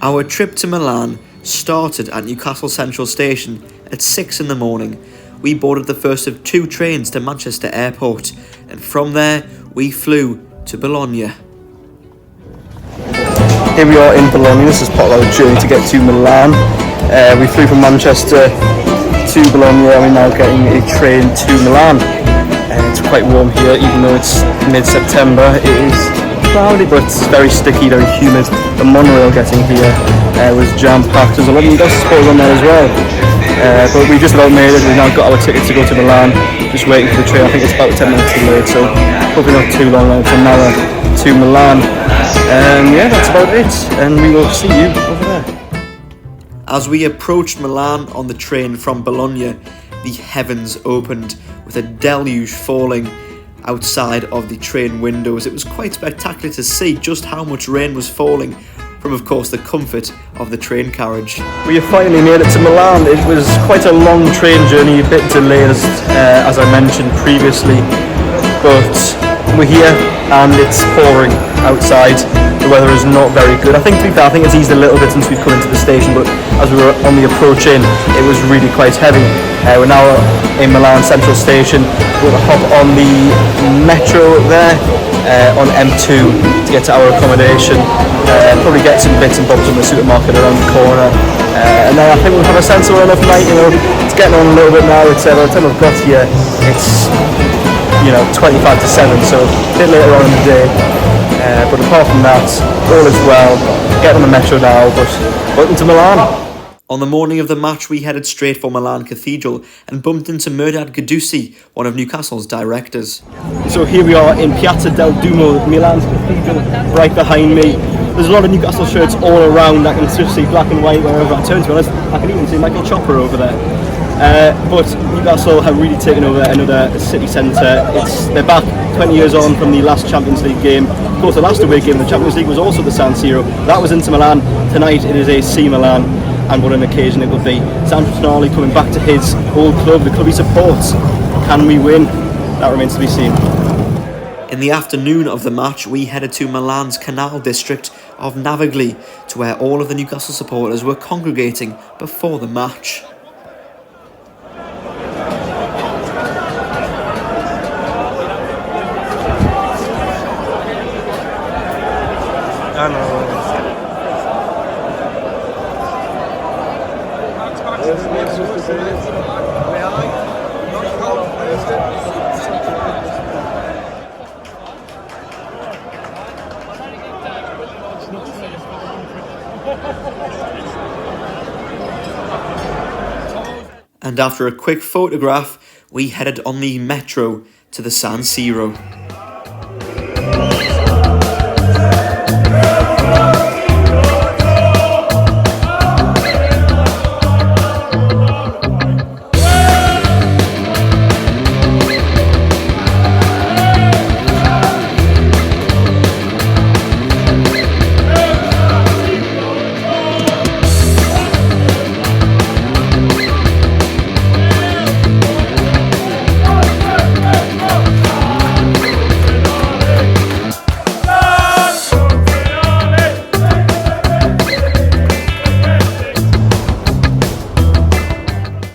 Our trip to Milan started at Newcastle Central Station at 6 in the morning. We boarded the first of 2 trains to Manchester Airport, and from there we flew to Bologna. Here we are in Bologna. This is part of our journey to get to Milan. We flew from Manchester to Bologna and we're now getting a train to Milan. It's quite warm here, even though it's mid-September. It is cloudy, but it's very sticky, very humid. The monorail getting here was jam-packed. There's a lot of Newcastle supporters on there as well. But we just about made it. We've now got our tickets to go to Milan. Just waiting for the train. I think it's about 10 minutes delayed, so hopefully not too long. It's an hour to Milan. Yeah, that's about it. And we will see you over there. As we approached Milan on the train from Bologna, the heavens opened with a deluge falling outside of the train windows. It was quite spectacular to see just how much rain was falling from, of course, the comfort of the train carriage. We have finally made it to Milan. It was quite a long train journey, a bit delayed as I mentioned previously, but we're here and it's pouring outside. The weather is not very good. I think it's eased a little bit since we've come into the station, but as we were on the approach in, it was really quite heavy. We're now in Milan Central Station. We're going to hop on the metro there on M2 to get to our accommodation. Probably get some bits and bobs from the supermarket around the corner. And then I think we'll have a sensible enough night. It's getting on a little bit now. By the time I've got here, it's 25 to 7, so a bit later on in the day. But apart from that, all is well. Get on the metro now, but welcome to Milan. On the morning of the match, we headed straight for Milan Cathedral and bumped into Mehrdad Gudusi, one of Newcastle's directors. So here we are in Piazza del Duomo, Milan's cathedral, right behind me. There's a lot of Newcastle shirts all around. I can just see black and white wherever I turn, to be honest. I can even see Michael Chopper over there. But Newcastle have really taken over another city centre. They're back 20 years on from the last Champions League game. Of course, the last away game in the Champions League was also the San Siro. That was Inter Milan. Tonight it is AC Milan, and what an occasion it will be. Sandro Tonali coming back to his old club, the club he supports. Can we win? That remains to be seen. In the afternoon of the match, we headed to Milan's canal district of Navigli, to where all of the Newcastle supporters were congregating before the match. And after a quick photograph, we headed on the metro to the San Siro.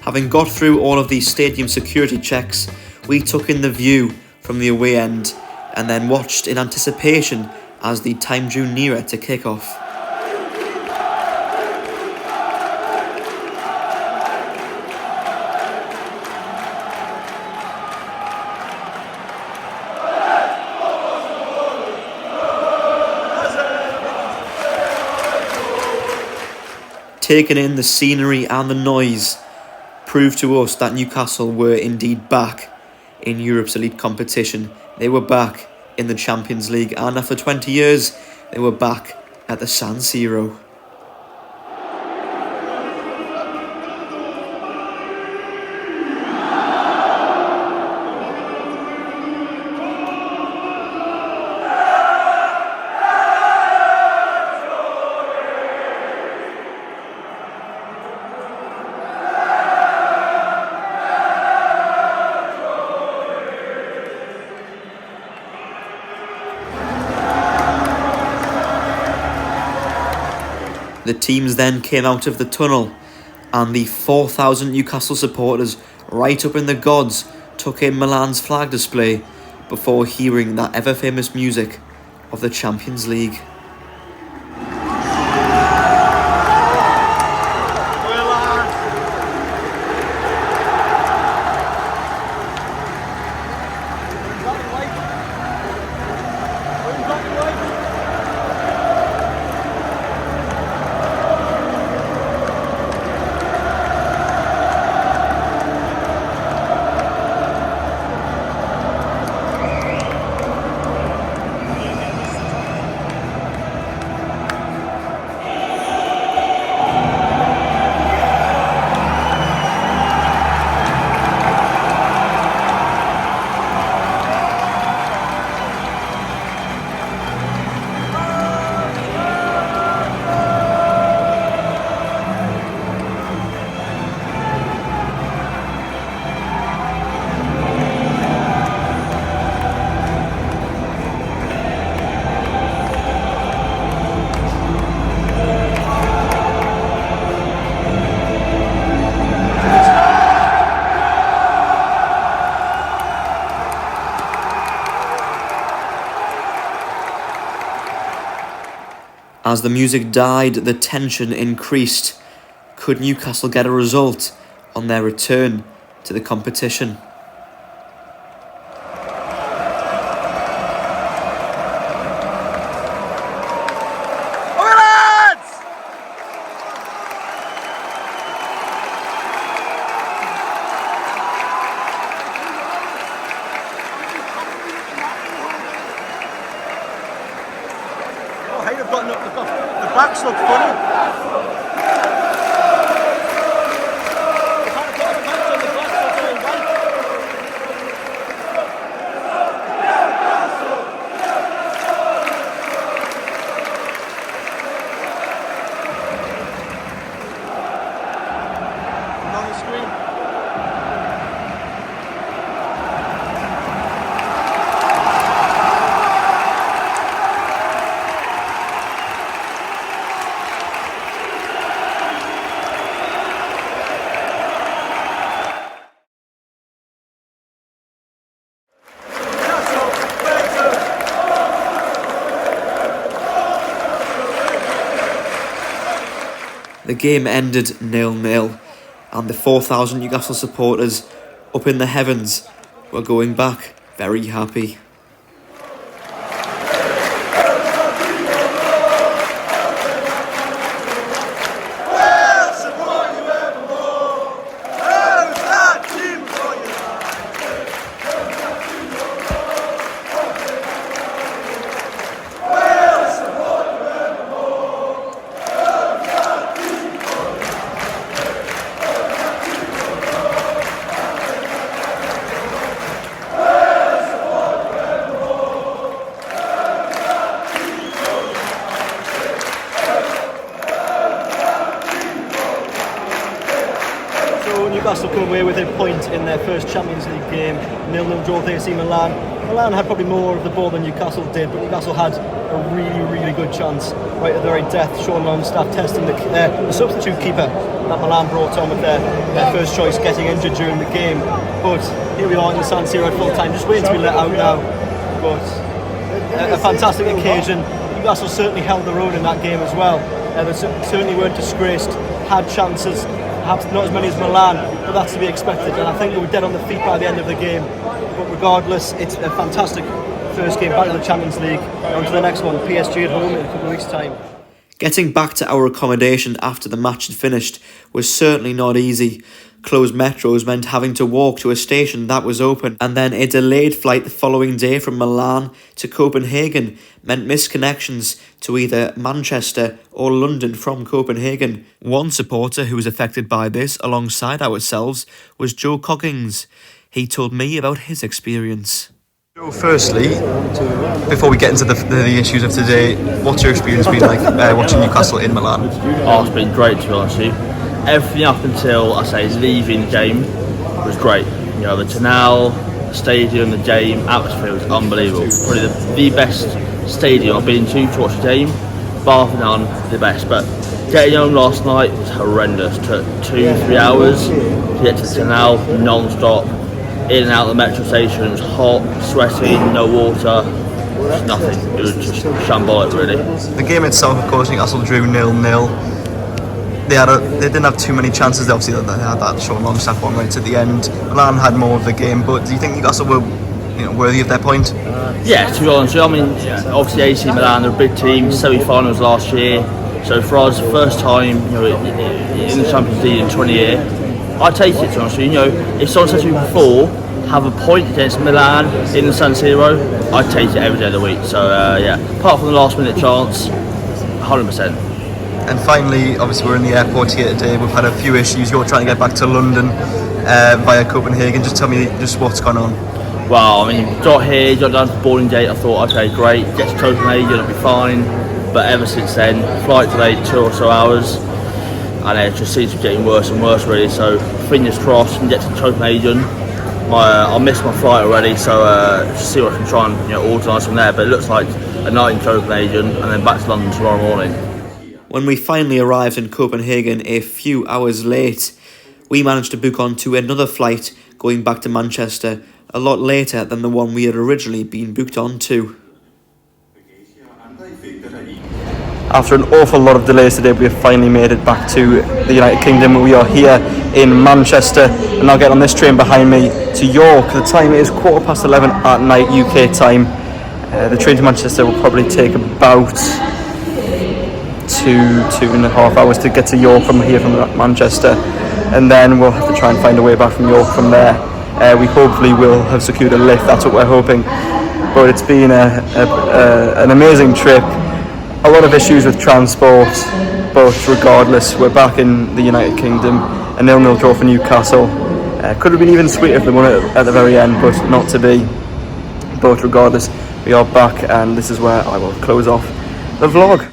Having got through all of the stadium security checks, we took in the view from the away end and then watched in anticipation as the time drew nearer to kick-off. Taking in the scenery and the noise proved to us that Newcastle were indeed back in Europe's elite competition. They were back in the Champions League, and after 20 years, they were back at the San Siro. The teams then came out of the tunnel, and the 4,000 Newcastle supporters right up in the gods took in Milan's flag display before hearing that ever-famous music of the Champions League. As the music died, the tension increased. Could Newcastle get a result on their return to the competition? The backs look funny. On the screen. The game ended 0-0, and the 4,000 Newcastle supporters up in the heavens were going back very happy. Newcastle come away with a point in their first Champions League game, 0-0 draw with AC Milan. Milan had probably more of the ball than Newcastle did, but Newcastle had a really good chance right at the very death. Sean Longstaff testing the substitute keeper that Milan brought on with their first choice getting injured during the game. But here we are in the San Siro at full time, just waiting to be let out now. But a fantastic occasion. Newcastle certainly held their own in that game as well. They certainly weren't disgraced, had chances. Perhaps not as many as Milan, but that's to be expected, and I think they were dead on the feet by the end of the game. But regardless, it's a fantastic first game back to the Champions League. On to the next one, PSG at home in a couple of weeks' time. Getting back to our accommodation after the match had finished was certainly not easy. Closed metros meant having to walk to a station that was open, and then a delayed flight the following day from Milan to Copenhagen meant missed connections to either Manchester or London from Copenhagen. One supporter who was affected by this alongside ourselves was Joe Coggins. He told me about his experience. So firstly, before we get into the issues of today, what's your experience been like watching Newcastle in Milan? Oh, it's been great, to be honest with you. Everything up until, I say, leaving the game was great. You know, the tunnel, the stadium, the game, atmosphere was unbelievable. Probably the best stadium I've been to watch a game, bar for none, the best. But Getting home last night was horrendous. Took 2-3 hours to get to the canal, non-stop, in and out of the metro station. It was hot, sweaty, no water, just nothing. It was just shambolic, really. The game itself, of course, Newcastle drew 0-0. They didn't have too many chances. Obviously, they had that short Longstaff one right at the end. Milan had more of the game, but do you think Newcastle were worthy of their point? Yeah, to be honest, I mean, obviously AC Milan, they're a big team. Semi-finals last year, so for us, first time in the Champions League in 20 years. I take it, to be honest with you. If someone said to me before, have a point against Milan in the San Siro, I'd take it every day of the week. So apart from the last minute chance, 100%. And finally, obviously we're in the airport here today. We've had a few issues. You're trying to get back to London via Copenhagen. Just tell me just what's gone on. Well, I mean, got here, got down to the boarding gate. I thought, okay, great, get to Copenhagen, it'll be fine. But ever since then, flight delayed 2 or so hours, and it just seems to be getting worse and worse, really. So fingers crossed, and get to Copenhagen. I missed my flight already, so just see what I can try and organise from there. But it looks like a night in Copenhagen, and then back to London tomorrow morning. When we finally arrived in Copenhagen a few hours late, we managed to book onto another flight going back to Manchester a lot later than the one we had originally been booked onto. After an awful lot of delays today, we have finally made it back to the United Kingdom. We are here in Manchester, and I'll get on this train behind me to York. The time is 11:15 at night UK time. The train to Manchester will probably take about 2.5 hours to get to York from Manchester, and then we'll have to try and find a way back from York from there. We hopefully will have secured a lift, that's what we're hoping. But it's been an amazing trip. A lot of issues with transport, but regardless, we're back in the United Kingdom. A 0-0 draw for Newcastle. Could have been even sweeter if they won it at the very end, but not to be. But regardless, we are back, and this is where I will close off the vlog.